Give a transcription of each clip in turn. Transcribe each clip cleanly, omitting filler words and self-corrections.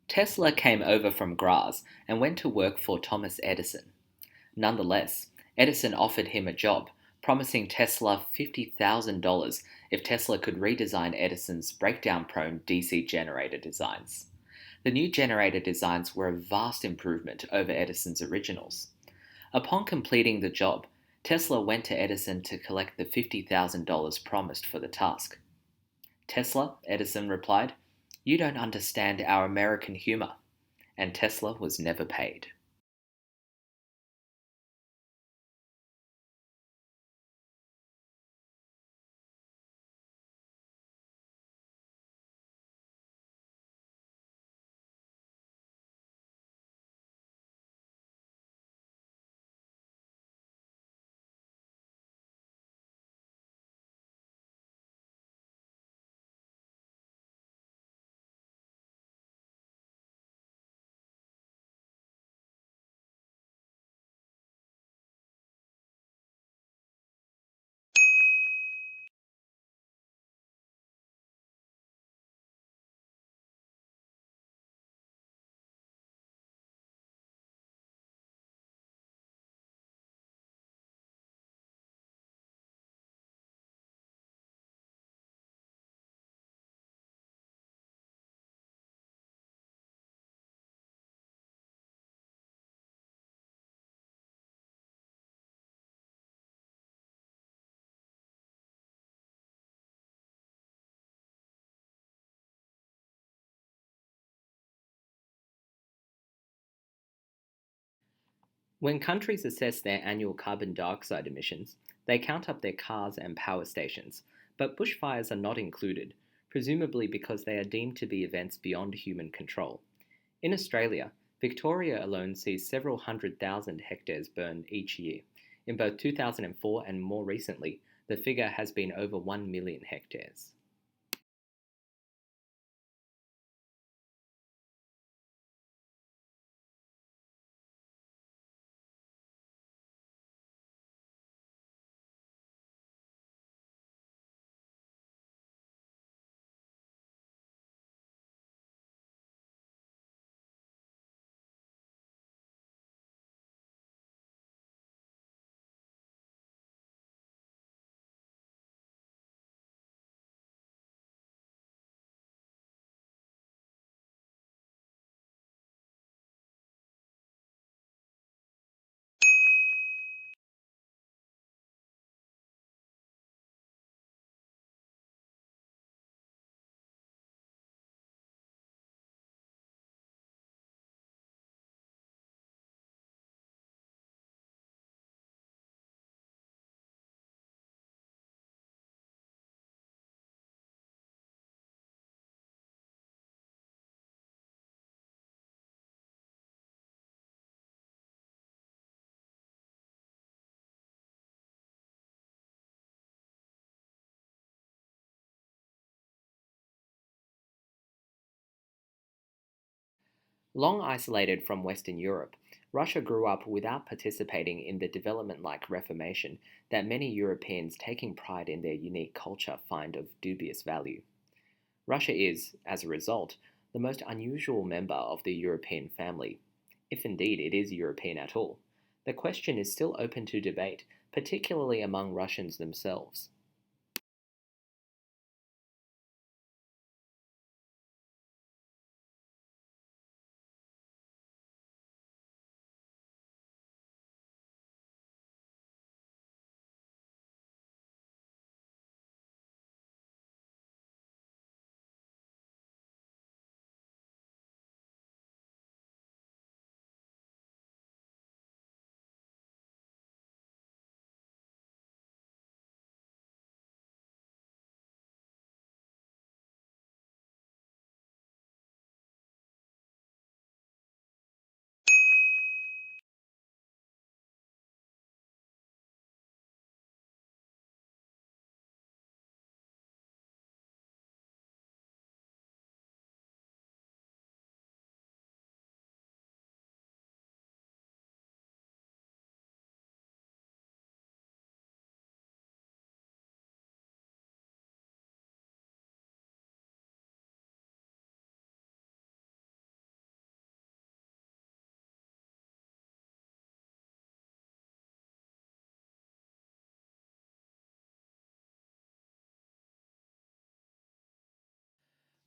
Tesla came over from Graz and went to work for Thomas Edison. Nonetheless, Edison offered him a job, promising Tesla $50,000 if Tesla could redesign Edison's breakdown-prone DC generator designs. The new generator designs were a vast improvement over Edison's originals. Upon completing the job, Tesla went to Edison to collect the $50,000 promised for the task. "Tesla," Edison replied, "you don't understand our American humor." And Tesla was never paid. When countries assess their annual carbon dioxide emissions, they count up their cars and power stations, but bushfires are not included, presumably because they are deemed to be events beyond human control. In Australia, Victoria alone sees several 100,000 hectares burned each year. In both 2004 and more recently, the figure has been over 1 million hectares. Long isolated from Western Europe, Russia grew up without participating in the development-like reformation that many Europeans taking pride in their unique culture find of dubious value. Russia is, as a result, the most unusual member of the European family, if indeed it is European at all. The question is still open to debate, particularly among Russians themselves.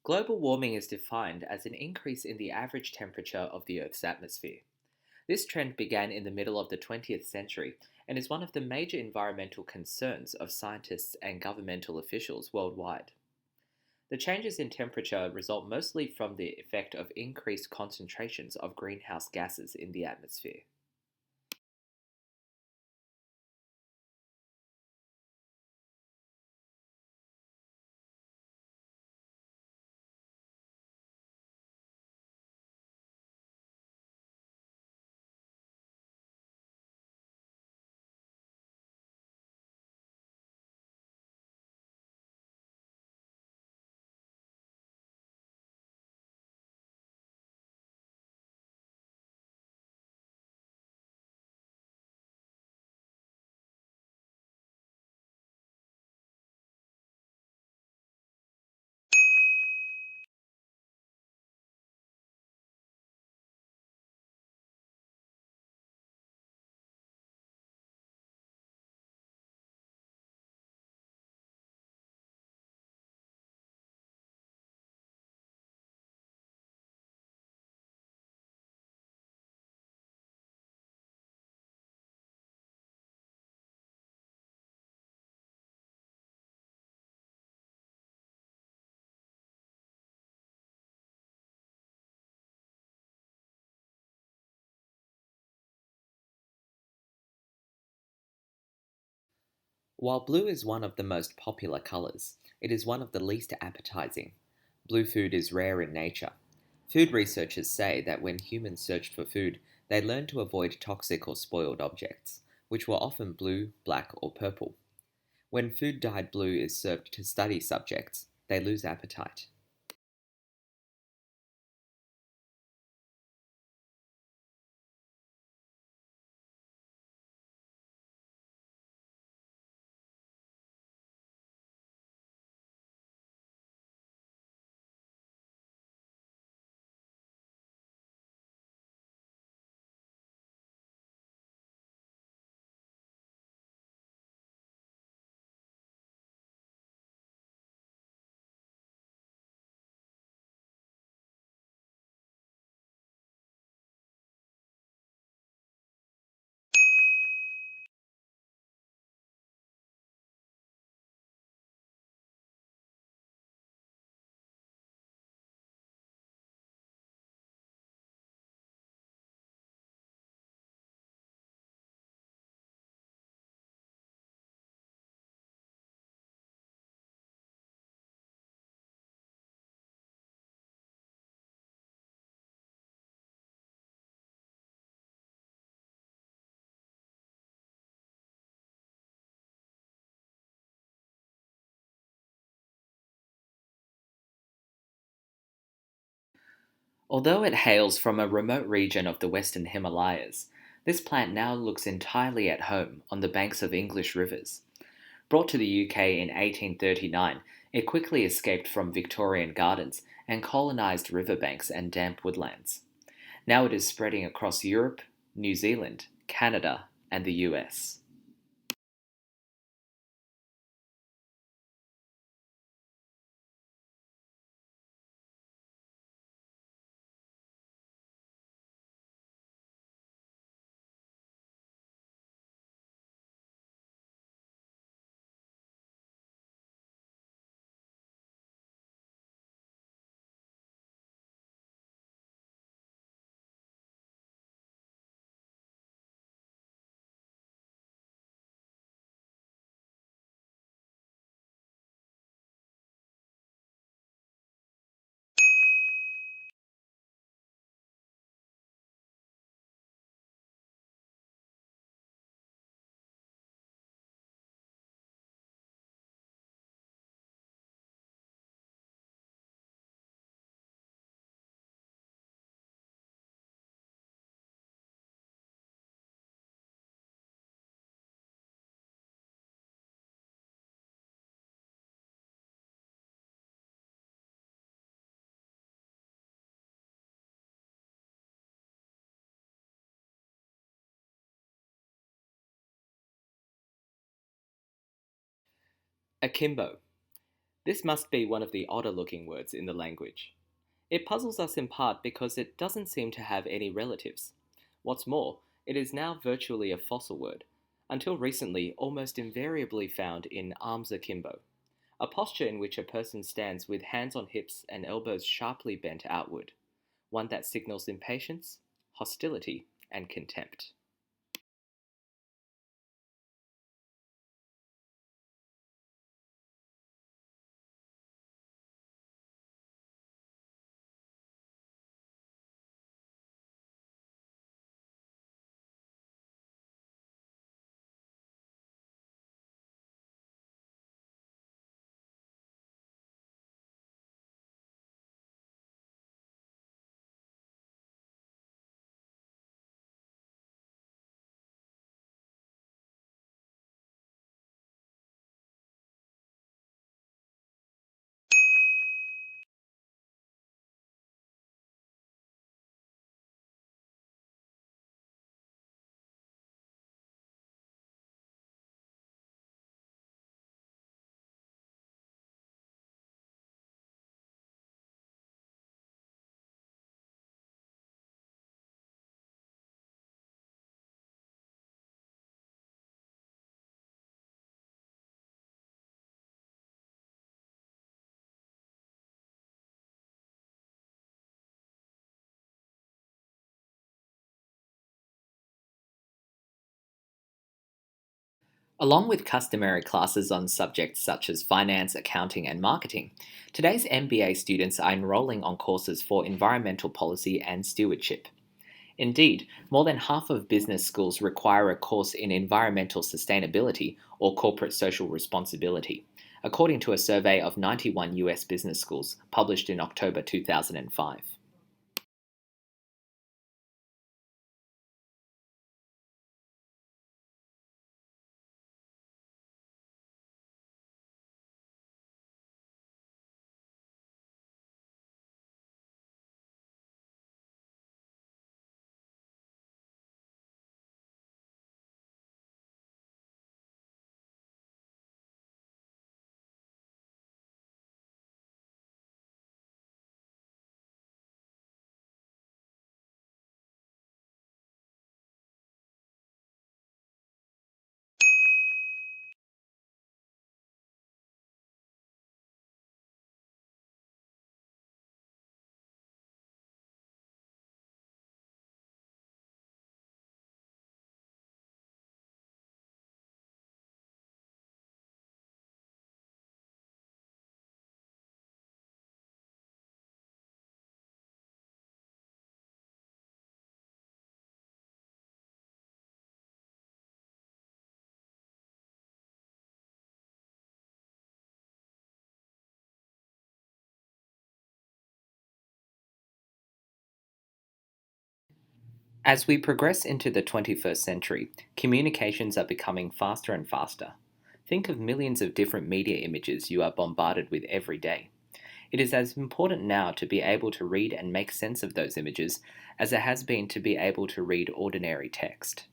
Global warming is defined as an increase in the average temperature of the Earth's atmosphere. This trend began in the middle of the 20th century and is one of the major environmental concerns of scientists and governmental officials worldwide. The changes in temperature result mostly from the effect of increased concentrations of greenhouse gases in the atmosphere. While blue is one of the most popular colors, it is one of the least appetizing. Blue food is rare in nature. Food researchers say that when humans searched for food, they learned to avoid toxic or spoiled objects, which were often blue, black, or purple. When food dyed blue is served to study subjects, they lose appetite. Although it hails from a remote region of the Western Himalayas, this plant now looks entirely at home on the banks of English rivers. Brought to the UK in 1839, it quickly escaped from Victorian gardens and colonised riverbanks and damp woodlands. Now it is spreading across Europe, New Zealand, Canada, and the US. Akimbo. This must be one of the odder looking words in the language. It puzzles us in part because it doesn't seem to have any relatives. What's more, it is now virtually a fossil word, until recently almost invariably found in arms akimbo, a posture in which a person stands with hands on hips and elbows sharply bent outward, one that signals impatience, hostility, and contempt. Along with customary classes on subjects such as finance, accounting, and marketing, today's MBA students are enrolling on courses for environmental policy and stewardship. Indeed, more than half of business schools require a course in environmental sustainability or corporate social responsibility, according to a survey of 91 US business schools published in October 2005. As we progress into the 21st century, communications are becoming faster and faster. Think of millions of different media images you are bombarded with every day. It is as important now to be able to read and make sense of those images as it has been to be able to read ordinary text.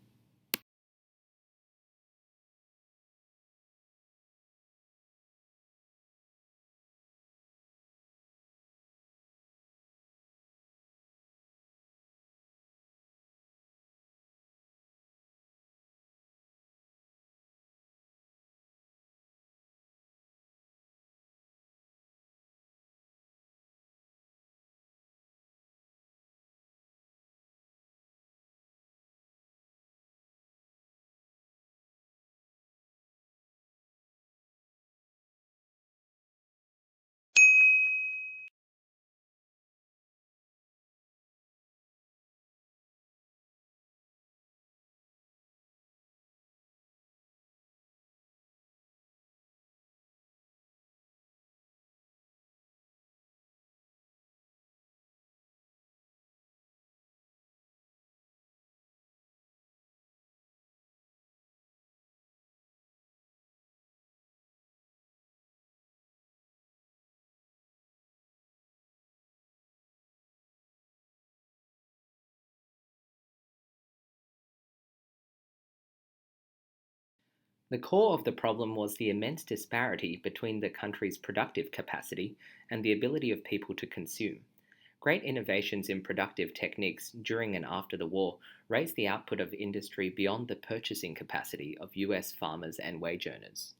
The core of the problem was the immense disparity between the country's productive capacity and the ability of people to consume. Great innovations in productive techniques during and after the war raised the output of industry beyond the purchasing capacity of US farmers and wage earners.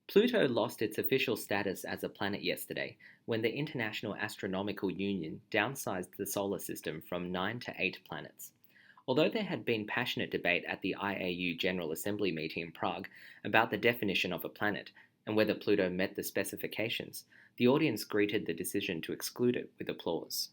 Pluto lost its official status as a planet yesterday when the International Astronomical Union downsized the solar system from 9 to 8 planets. Although there had been passionate debate at the IAU General Assembly meeting in Prague about the definition of a planet and whether Pluto met the specifications, the audience greeted the decision to exclude it with applause.